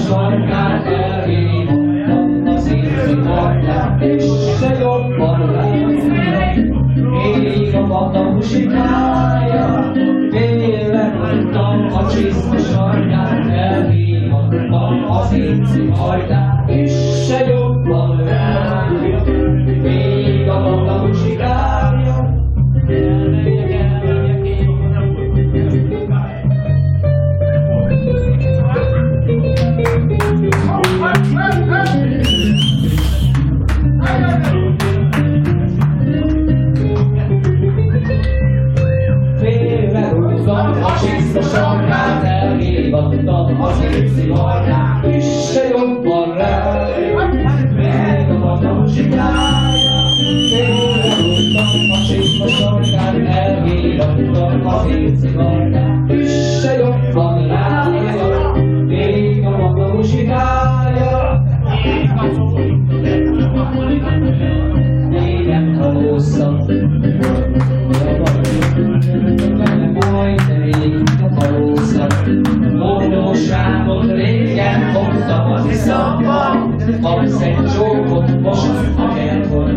sarkát elhívottam az érzi hajlát, és se jobban lehet. Ég a vada muzsikája, tényleg mondtam a csiszta sarkát elhívottam az érzi hajlát, és se jobban lehet. Ég a vada muzsikája. A sarkát elhívattam az érzi hajlát, és se jobban lehet. Még a vada muzsikája, félrehúztam a sarkát elhívattam az érzi hajlát.